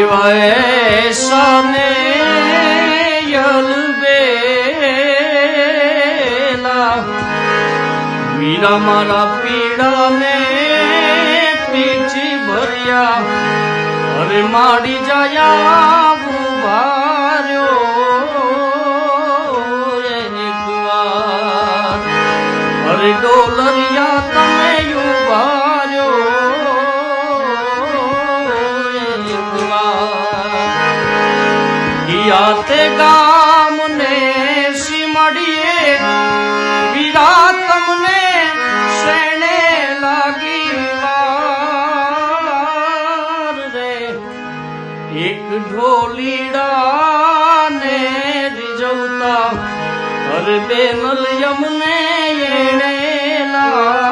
વૈસને યલબેલા વીરા મારા પીડાને પીછી ભર્યા અરે માડી જાયા અરે ડોલરિયા તમે ઉભાર્યો તે ગામને સીમડીએ વીરા તમને શેણે લાગી વાર રે એક ઢોલીડાને રીઝવતા અરે બેનલ યમને એણે લા